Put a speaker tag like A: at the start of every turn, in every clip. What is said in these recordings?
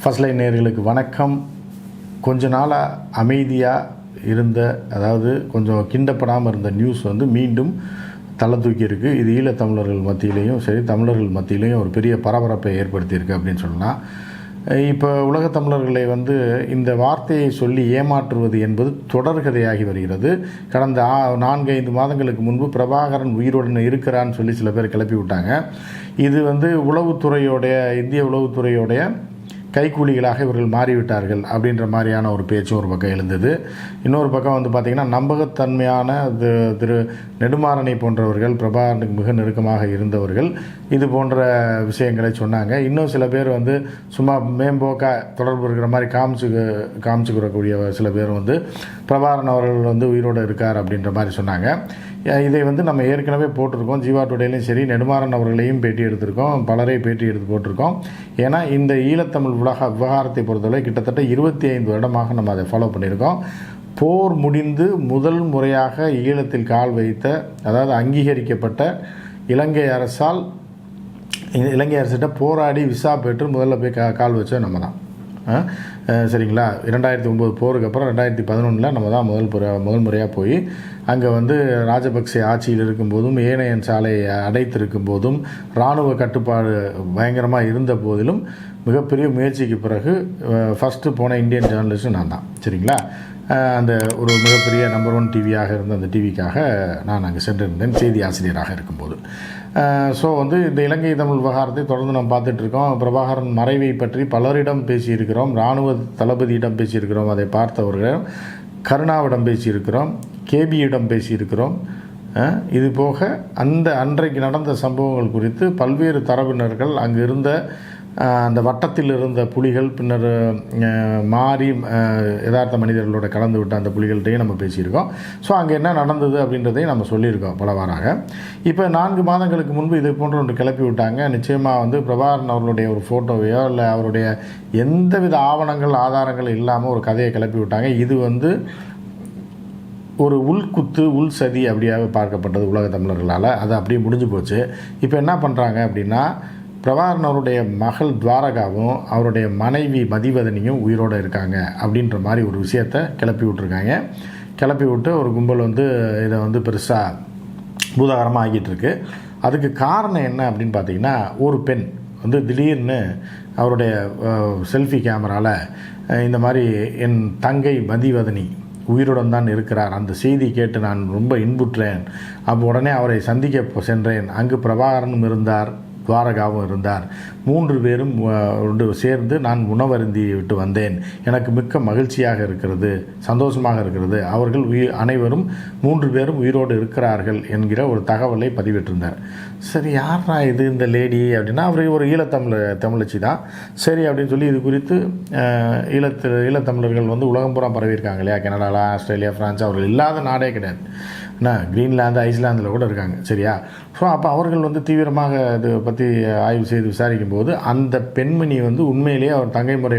A: First line நேயர்களுக்கு வணக்கம். கொஞ்ச நாளாக அமைதியாக இருந்த, அதாவது கொஞ்சம் கிண்டப்படாமல் இருந்த நியூஸ் வந்து மீண்டும் தலை தூக்கி இருக்குது. இது ஈழத்தமிழர்கள் மத்தியிலையும் சரி, தமிழர்கள் மத்தியிலையும் ஒரு பெரிய பரபரப்பை ஏற்படுத்தியிருக்கு அப்படின்னு சொல்லலாம். இப்போ உலகத் தமிழர்களை வந்து இந்த வார்த்தையை சொல்லி ஏமாற்றுவது என்பது தொடர்கதையாகி வருகிறது. கடந்த 4-5 மாதங்களுக்கு முன்பு பிரபாகரன் உயிருடன் இருக்கிறான்னு சொல்லி சில பேர் கிளப்பி விட்டாங்க. இது வந்து உளவுத்துறையோடைய, இந்திய உளவுத்துறையோடைய கைக்கூலிகளாக இவர்கள் மாறிவிட்டார்கள் அப்படின்ற மாதிரியான ஒரு பேச்சும் ஒரு பக்கம் எழுந்தது. இன்னொரு பக்கம் வந்து பார்த்திங்கன்னா, நம்பகத்தன்மையான திரு நெடுமாறனை போன்றவர்கள், பிரபாகரனுக்கு மிக நெருக்கமாக இருந்தவர்கள் இது போன்ற விஷயங்களை சொன்னாங்க. இன்னும் சில பேர் வந்து சும்மா மேம்போக்காக தொடர்பு இருக்கிற மாதிரி காமிச்சுக்கிறக்கூடிய சில பேர் வந்து பிரபாகரன் அவர்கள் வந்து உயிரோடு இருக்கார் அப்படின்ற மாதிரி சொன்னாங்க. இதை வந்து நம்ம ஏற்கனவே போட்டிருக்கோம். ஜீவா டுடேலையும் சரி, நெடுமாறன் அவர்களையும் பேட்டி எடுத்திருக்கோம், பலரை பேட்டி எடுத்து போட்டிருக்கோம். ஏன்னா இந்த ஈழத்தமிழ் விவகாரத்தை பொறுத்தவரை கிட்டத்தட்ட 25 வருடமாக நம்ம அதை ஃபாலோ பண்ணியிருக்கோம். போர் முடிந்து முதல் முறையாக ஈழத்தில் கால் வைத்த, அதாவது அங்கீகரிக்கப்பட்ட இலங்கை அரசிட்ட போராடி விசா பெற்று முதல்ல போய் கால் வச்சோம் நம்ம தான். சரிங்களா? 2009 போருக்கு அப்புறம் 2011 நம்ம தான் முதல் முறையாக போய் அங்கே வந்து ராஜபக்சே ஆட்சியில் இருக்கும்போதும், ஏனையன் சாலை அடைத்திருக்கும் போதும், இராணுவ கட்டுப்பாடு பயங்கரமாக இருந்த போதிலும் மிகப்பெரிய முயற்சிக்கு பிறகு ஃபஸ்ட்டு போன இந்தியன் ஜேர்னலிஸ்ட்டு நான் தான். சரிங்களா? அந்த ஒரு மிகப்பெரிய நம்பர் 1 டிவியாக இருந்த அந்த டிவிக்காக நான் அங்கே சென்றிருந்தேன், செய்தி ஆசிரியராக இருக்கும்போது. ஸோ வந்து இந்த இலங்கை தமிழ் விவகாரத்தை தொடர்ந்து நம்ம பார்த்துட்ருக்கோம். பிரபாகரன் மறைவை பற்றி பலரிடம் பேசியிருக்கிறோம், இராணுவ தளபதியிடம் பேசியிருக்கிறோம், அதை பார்த்தவர்கள் கருணாவிடம் பேசியிருக்கிறோம், கேபியிடம் பேசியிருக்கிறோம். இது போக அன்றைக்கு நடந்த சம்பவங்கள் குறித்து பல்வேறு தரப்பினர்கள், அங்கு இருந்த அந்த வட்டத்தில் இருந்த புலிகள், பின்னர் மாறி யதார்த்த மனிதர்களோட கலந்து விட்ட அந்த புலிகள்கிட்டையும் நம்ம பேசியிருக்கோம். ஸோ அங்கே என்ன நடந்தது அப்படின்றதையும் நம்ம சொல்லியிருக்கோம் பலவாறாக. இப்போ 4 மாதங்களுக்கு முன்பு இது போன்ற ஒன்று கிளப்பி விட்டாங்க. நிச்சயமாக வந்து பிரபாகரன் அவர்களுடைய ஒரு ஃபோட்டோவையோ இல்லை அவருடைய எந்தவித ஆவணங்கள் ஆதாரங்கள் இல்லாமல் ஒரு கதையை கிளப்பி விட்டாங்க. இது வந்து ஒரு உள்குத்து, உள் சதி அப்படியாக பார்க்கப்பட்டது உலக தமிழர்களால். அது அப்படியே முடிஞ்சு போச்சு. இப்போ என்ன பண்ணுறாங்க அப்படின்னா, பிரபாகரன் அவருடைய மகள் துவாரகாவும் அவருடைய மனைவி மதிவதனியும் உயிரோடு இருக்காங்க அப்படின்ற மாதிரி ஒரு விஷயத்தை கிளப்பி விட்ருக்காங்க. கிளப்பி விட்டு ஒரு கும்பல் வந்து இதை வந்து பெருசாக பூதாகரமாக ஆகிட்டு இருக்கு. அதுக்கு காரணம் என்ன அப்படின்னு பார்த்திங்கன்னா, ஒரு பெண் வந்து திடீர்னு அவருடைய செல்ஃபி கேமராவில் இந்த மாதிரி என் தங்கை மதிவதனி உயிருடன் தான் இருக்கிறார், அந்த செய்தி கேட்டு நான் ரொம்ப இன்புற்றேன், அப்போ உடனே அவரை சந்திக்க சென்றேன், அங்கு பிரபாகரனும் இருந்தார், துவாரகாவும் இருந்தார், 3 பேரும் சேர்ந்து நான் உணவருந்தி விட்டு வந்தேன், எனக்கு மிக்க மகிழ்ச்சியாக இருக்கிறது, சந்தோஷமாக இருக்கிறது, அவர்கள் அனைவரும் 3 பேரும் உயிரோடு இருக்கிறார்கள் என்கிற ஒரு தகவலை பதிவிட்டிருந்தார். சரி, யாரா இது இந்த லேடி அப்படின்னா, அவர் ஒரு தமிழச்சி தான். சரி அப்படின்னு சொல்லி இது குறித்து ஈழத்தமிழர்கள் வந்து உலகம் பூரா பரவியிருக்காங்க இல்லையா? கனடா, ஆஸ்திரேலியா, ஃப்ரான்ஸ், அவர்கள் இல்லாத நாடே கிடையாது. கிரீன்லாந்து, ஐஸ்லாந்தில் கூட இருக்காங்க. சரியா? ஸோ அப்போ அவர்கள் வந்து தீவிரமாக இது பற்றி ஆய்வு செய்து விசாரிக்கும் போது அந்த பெண்மணி வந்து உண்மையிலேயே அவர் தங்கை முறை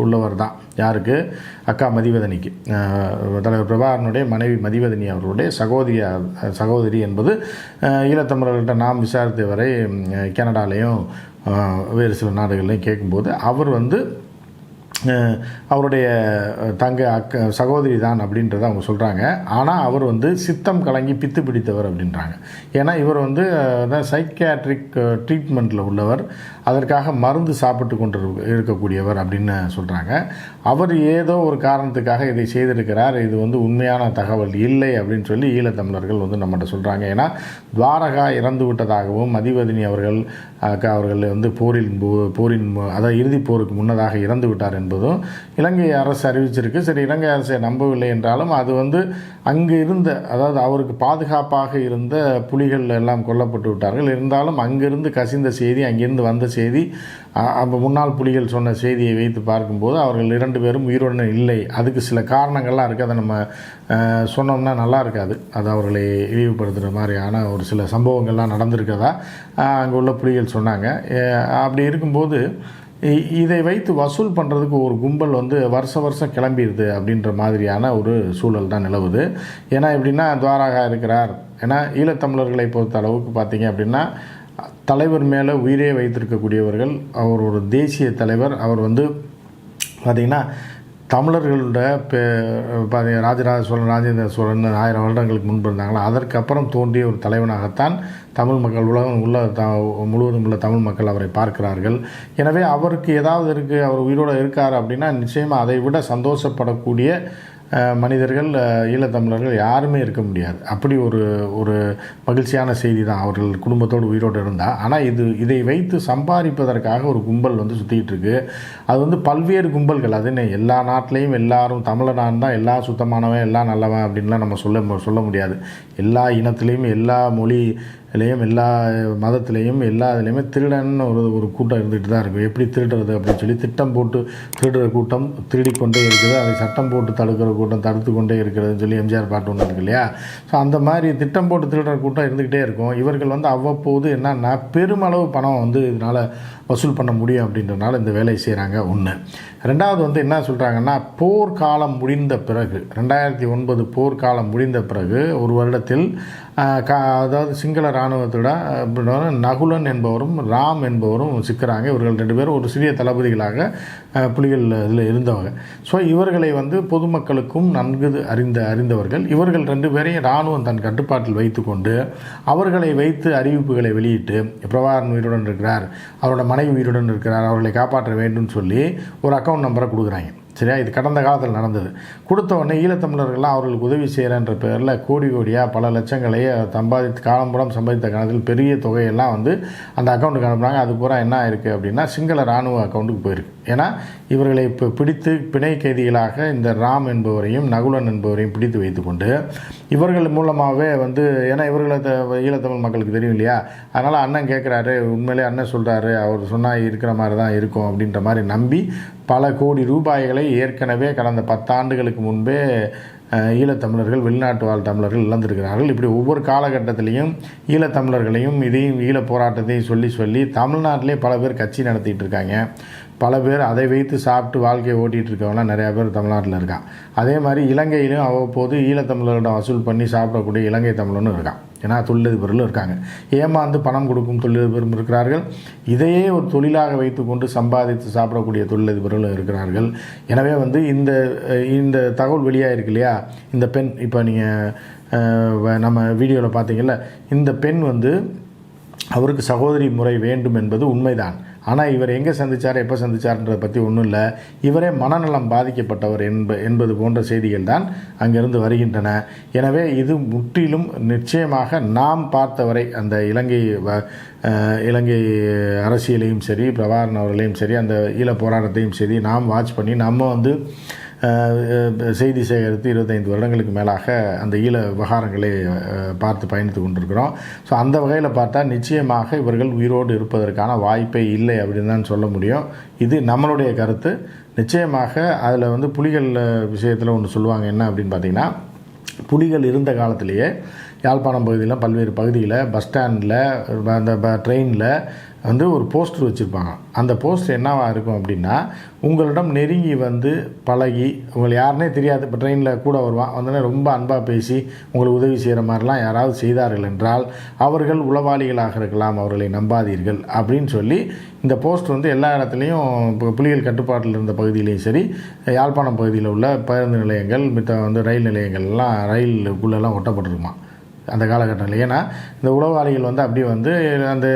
A: உள்ளவர் தான். யாருக்கு? அக்கா மதிவதனிக்கு. தலைவர் பிரபாகரனுடைய மனைவி மதிவதனி அவர்களுடைய சகோதரி என்பது ஈழத்தமிழர்கள்ட்ட நாம் விசாரித்த வரை கனடாலையும் வேறு சில நாடுகள்லையும் கேட்கும்போது அவர் வந்து அவருடைய சகோதரி தான் அப்படின்றத அவங்க சொல்கிறாங்க. ஆனால் அவர் வந்து சித்தம் கலங்கி பித்து பிடித்தவர் அப்படின்றாங்க. ஏன்னா இவர் வந்து சைக்கியாட்ரிக் ட்ரீட்மெண்ட்டில் உள்ளவர், அதற்காக மருந்து சாப்பிட்டு கொண்டு இருக்கக்கூடியவர் அப்படின்னு சொல்கிறாங்க. அவர் ஏதோ ஒரு காரணத்துக்காக இதை செய்திருக்கிறார், இது வந்து உண்மையான தகவல் இல்லை அப்படின்னு சொல்லி ஈழத்தமிழர்கள் வந்து நம்மகிட்ட சொல்கிறாங்க. ஏன்னா துவாரகா இறந்து விட்டதாகவும், மதிவதனி அவர்கள் வந்து போரின் அதாவது இறுதிப் போருக்கு முன்னதாக இறந்து விட்டார் என்பதும் இலங்கை அரசு அறிவிச்சிருக்கு. சரி, இலங்கை அரசை நம்பவில்லை என்றாலும் அது வந்து அங்கு இருந்த, அதாவது அவருக்கு பாதுகாப்பாக இருந்த புலிகள் எல்லாம் கொல்லப்பட்டு விட்டார்கள். இருந்தாலும் அங்கிருந்து கசிந்த செய்தி, அங்கிருந்து வந்த செய்தி, அப்போ முன்னாள் புலிகள் சொன்ன செய்தியை வைத்து பார்க்கும்போது அவர்கள் 2 பேரும் உயிருடன் இல்லை. அதுக்கு சில காரணங்கள்லாம் இருக்குது. அதை நம்ம சொன்னோம்னா நல்லா இருக்காது. அது அவர்களை இழிவுபடுத்துகிற மாதிரியான ஒரு சில சம்பவங்கள்லாம் நடந்திருக்கதா அங்கே உள்ள புலிகள் சொன்னாங்க. அப்படி இருக்கும்போது இதை வைத்து வசூல் பண்ணுறதுக்கு ஒரு கும்பல் வந்து வருஷம் கிளம்பிடுது அப்படின்ற மாதிரியான ஒரு சூழல் தான் நிலவுது. ஏன்னா எப்படின்னா, துவாரகா இருக்கிறார். ஏன்னா ஈழத்தமிழர்களை பொறுத்த அளவுக்கு பார்த்திங்க அப்படின்னா தலைவர் மேலே உயிரே வைத்திருக்கக்கூடியவர்கள். அவர் ஒரு தேசிய தலைவர். அவர் வந்து பார்த்திங்கன்னா தமிழர்களோட ராஜராஜ சோழன், ராஜேந்திர சோழன் 1000 வருடங்களுக்கு முன்பு இருந்தாங்களா, அதற்கப்புறம் தோன்றிய ஒரு தலைவனாகத்தான் தமிழ் மக்கள் முழுவதும் உள்ள தமிழ் மக்கள் அவரை பார்க்கிறார்கள். எனவே அவருக்கு ஏதாவது இருக்குது, அவர் உயிரோடு இருக்கார் அப்படின்னா நிச்சயமாக அதை விட சந்தோஷப்படக்கூடிய மனிதர்கள் ஈழத்தமிழர்கள் யாருமே இருக்க முடியாது. அப்படி ஒரு மகிழ்ச்சியான செய்தி தான் அவர்கள் குடும்பத்தோடு உயிரோடு இருந்தால். ஆனால் இதை வைத்து சம்பாதிப்பதற்காக ஒரு கும்பல் வந்து சுற்றிக்கிட்டு இருக்குது. அது வந்து பல்வேறு கும்பல்கள். அது என்ன, எல்லா நாட்டிலையும் எல்லாரும் தமிழனான் தான் எல்லாம் சுத்தமானவன் எல்லாம் நல்லவன் அப்படின்லாம் நம்ம சொல்ல முடியாது. எல்லா இனத்துலேயும் எல்லா மொழியிலையும் எல்லா மதத்துலேயும் எல்லா இதுலேயுமே திருடன் ஒரு கூட்டம் இருந்துகிட்டு தான் இருக்கும். எப்படி திருடுறது அப்படின்னு சொல்லி திட்டம் போட்டு திருடுற கூட்டம் திருடிக்கொண்டே இருக்குது. அதை சட்டம் போட்டு தடுக்கிற கூட்டம் தடுத்து கொண்டே இருக்கிறதுன்னு சொல்லி எம்ஜிஆர் பாட்டு ஒன்று இருக்கு இல்லையா. ஸோ அந்த மாதிரி திட்டம் போட்டு திருடுற கூட்டம் இருந்துக்கிட்டே இருக்கும். இவர்கள் வந்து அவ்வப்போது என்னன்னா பெருமளவு பணம் வந்து இதனால் வசூல் பண்ண முடியும் அப்படின்றனால இந்த வேலையை செய்கிறாங்க. ஒன்று. ரெண்டாவது வந்து என்ன சொல்கிறாங்கன்னா, போர்க்காலம் முடிந்த பிறகு 2009 போர்க்காலம் முடிந்த பிறகு ஒரு வருடத்தில் அதாவது சிங்கள இராணுவத்தோட நகுலன் என்பவரும் ராம் என்பவரும் சிக்கிறாங்க. இவர்கள் 2 பேரும் ஒரு சிறிய தளபதிகளாக புலிகள் இதில் இருந்தவங்க. ஸோ இவர்களை வந்து பொதுமக்களுக்கும் நன்கு அறிந்தவர்கள். இவர்கள் 2 பேரையும் இராணுவம் தன் கட்டுப்பாட்டில் வைத்து கொண்டு அவர்களை வைத்து அறிவிப்புகளை வெளியிட்டு, பிரபாகரன் உயிருடன் இருக்கிறார், அவரோட மனைவி உயிருடன் இருக்கிறார், அவர்களை காப்பாற்ற வேண்டும் சொல்லி ஒரு அக்கௌண்ட் நம்பரை கொடுக்குறாங்க. சரியா, இது கடந்த காலத்தில் நடந்தது. கொடுத்த உடனே ஈழத்தமிழர்கள்லாம் அவர்களுக்கு உதவி செய்கிறன்ற பேரில் கோடியாக பல லட்சங்களை காலம்புறம் சம்பாதித்த காலத்தில் பெரிய தொகையெல்லாம் வந்து அந்த அக்கௌண்ட்டுக்கு அனுப்புனாங்க. அது பூரா என்ன ஆயிருக்கு அப்படின்னா சிங்கள இராணுவ அக்கௌண்ட்டுக்கு போயிருக்கு. ஏன்னா இவர்களை இப்போ பிடித்து பிணை கைதிகளாக இந்த ராம் என்பவரையும் நகுலன் என்பவரையும் பிடித்து வைத்துக்கொண்டு இவர்கள் மூலமாகவே வந்து, ஏன்னா இவர்களை ஈழத்தமிழ் மக்களுக்கு தெரியும் இல்லையா, அதனால் அண்ணன் கேட்குறாரு, உண்மையிலே அண்ணன் சொல்கிறாரு, அவர் சொன்னால் இருக்கிற மாதிரி தான் இருக்கும் அப்படின்ற மாதிரி நம்பி பல கோடி ரூபாய்களை ஏற்கனவே கடந்த 10 ஆண்டுகளுக்கு முன்பே ஈழத்தமிழர்கள், வெளிநாட்டு வாழ் தமிழர்கள் இழந்திருக்கிறார்கள். இப்படி ஒவ்வொரு காலகட்டத்திலையும் ஈழத்தமிழர்களையும் இதையும் ஈழ போராட்டத்தையும் சொல்லி தமிழ்நாட்டிலே பல பேர் கட்சி நடத்திட்டு இருக்காங்க. பல பேர் அதை வைத்து சாப்பிட்டு வாழ்க்கையை ஓட்டிகிட்டு இருக்கவங்களாம் நிறையா பேர் தமிழ்நாட்டில் இருக்கான். அதே மாதிரி இலங்கையிலும் அவ்வப்போது ஈழத்தமிழர்களிடம் வசூல் பண்ணி சாப்பிடக்கூடிய இலங்கை தமிழனும் இருக்கான். ஏன்னா தொழிலதிபர்களும் இருக்காங்க. ஏமாந்து பணம் கொடுக்கும் தொழிலதிபரும் இருக்கிறார்கள். இதையே ஒரு தொழிலாக வைத்து கொண்டு சம்பாதித்து சாப்பிடக்கூடிய தொழிலதிபர்களும் இருக்கிறார்கள். எனவே வந்து இந்த தகவல் வெளியாக இருக்கு இல்லையா, இந்த பெண் இப்போ நீங்கள் நம்ம வீடியோவில் பார்த்தீங்கல்ல, இந்த பெண் வந்து அவருக்கு சகோதரி முறை வேண்டும் என்பது உண்மைதான். ஆனால் இவர் எங்கே சந்தித்தார், எப்போ சந்தித்தார்ன்றதை பற்றி ஒன்றும் இல்லை. இவரே மனநலம் பாதிக்கப்பட்டவர் என்பது போன்ற செய்திகள் தான் அங்கிருந்து வருகின்றன. எனவே இது முற்றிலும் நிச்சயமாக நாம் பார்த்தவரை அந்த இலங்கை அரசியலையும் சரி, பிரபாகரன் அவர்களையும் சரி, அந்த ஈழ போராட்டத்தையும் சரி நாம் வாட்ச் பண்ணி நம்ம வந்து செய்தி சேகரித்து 25 வருடங்களுக்கு மேலாக அந்த ஈழ விவகாரங்களை பார்த்து பயணித்து கொண்டிருக்கிறோம். ஸோ அந்த வகையில் பார்த்தா நிச்சயமாக இவர்கள் உயிரோடு இருப்பதற்கான வாய்ப்பே இல்லை அப்படின்னு தான் சொல்ல முடியும். இது நம்மளுடைய கருத்து. நிச்சயமாக அதில் வந்து புலிகள் விஷயத்தில் ஒன்று சொல்லுவாங்க. என்ன அப்படின்னு பார்த்திங்கன்னா, புலிகள் இருந்த காலத்திலேயே யாழ்ப்பாணம் பகுதியில் பல்வேறு பகுதியில் பஸ் ஸ்டாண்டில் அந்த ட்ரெயினில் வந்து ஒரு போஸ்டர் வச்சுருப்பாங்க. அந்த போஸ்டர் என்னவாக இருக்கும் அப்படின்னா, உங்களிடம் நெருங்கி வந்து பழகி, உங்களை யாருனே தெரியாது, இப்போ ட்ரெயினில் கூட வருவான், வந்தோடனே ரொம்ப அன்பாக பேசி உங்களுக்கு உதவி செய்கிற மாதிரிலாம் யாராவது செய்தார்கள் என்றால் அவர்கள் உளவாளிகளாக இருக்கலாம், அவர்களை நம்பாதீர்கள் அப்படின்னு சொல்லி இந்த போஸ்டர் வந்து எல்லா இடத்துலையும் இப்போ புலிகள் கட்டுப்பாட்டில் இருந்த பகுதியிலையும் சரி, யாழ்ப்பாணம் பகுதியில் உள்ள பேருந்து நிலையங்கள், மித்த வந்து ரயில் நிலையங்கள்லாம் ரயிலுக்குள்ளெல்லாம் ஒட்டப்பட்டிருக்குமா அந்த காலகட்டத்தில். ஏன்னா இந்த உளவாளிகள் வந்து அப்படியே வந்து அந்த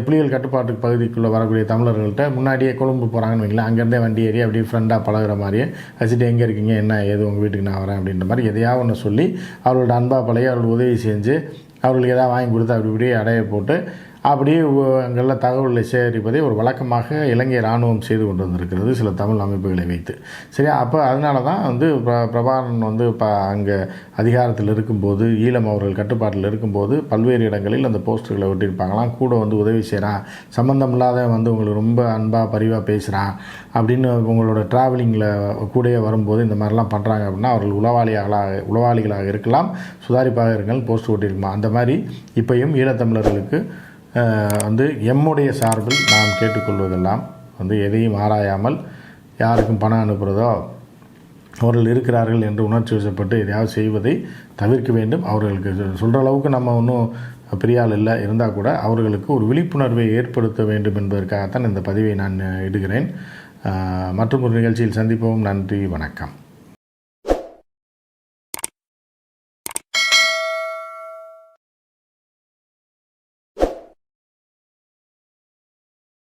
A: புலிகள் கட்டுப்பாட்டு பகுதிக்குள்ளே வரக்கூடிய தமிழர்கள்ட்ட முன்னாடியே கொழும்பு போகிறாங்கன்னு வைங்களேன், அங்கேருந்தே வண்டி ஏறி அப்படியே ஃப்ரெண்டாக பழகிற மாதிரியே வச்சுட்டு எங்கே இருக்கீங்க, என்ன ஏது, உங்கள் வீட்டுக்கு நான் வரேன் அப்படின்ற மாதிரி எதையாவது ஒன்று சொல்லி அவர்களோட அன்பாக பழகி அவர்கள் உதவி செஞ்சு அவர்களுக்கு எதாவது வாங்கி கொடுத்து அப்படி இப்படியே அடைய போட்டு அப்படியே அங்கெல்லாம் தகவல்களை சேகரிப்பதை ஒரு வழக்கமாக இலங்கை இராணுவம் செய்து கொண்டு வந்திருக்கிறது சில தமிழ் அமைப்புகளை வைத்து. சரியா, அப்போ அதனால தான் வந்து பிரபாகரன் வந்து அங்கே அதிகாரத்தில் இருக்கும்போது, ஈழம் அவர்கள் கட்டுப்பாட்டில் இருக்கும்போது பல்வேறு இடங்களில் அந்த போஸ்டர்களை ஒட்டியிருப்பாங்களாம். கூட வந்து உதவி செய்கிறான், சம்மந்தம் இல்லாத வந்து உங்களுக்கு ரொம்ப அன்பாக பரிவாக பேசுகிறான் அப்படின்னு உங்களோட ட்ராவலிங்கில் கூடயே வரும்போது இந்த மாதிரிலாம் பண்ணுறாங்க அப்படின்னா அவர்கள் உளவாளிகளாக இருக்கலாம், சுதாரிப்பாக இருங்கள் போஸ்டர் ஒட்டியிருக்குமா. அந்த மாதிரி இப்பையும் ஈழத்தமிழர்களுக்கு வந்து எம்முடைய சார்பில் நாம் கேட்டுக்கொள்வதெல்லாம் வந்து எதையும் ஆராயாமல் யாருக்கும் பணம் அனுப்புகிறதோ, அவர்கள் இருக்கிறார்கள் என்று உணர்ச்சி வசப்பட்டு எதையாவது செய்வதை தவிர்க்க வேண்டும். அவர்களுக்கு சொல்கிற அளவுக்கு நம்ம ஒன்றும் பெரிய ஆள் இல்லை இருந்தால் கூட அவர்களுக்கு ஒரு விழிப்புணர்வை ஏற்படுத்த வேண்டும் என்பதற்காகத்தான் இந்த பதிவை நான் இடுகிறேன். மற்றும் ஒரு நிகழ்ச்சியில் சந்திப்போம். நன்றி, வணக்கம்.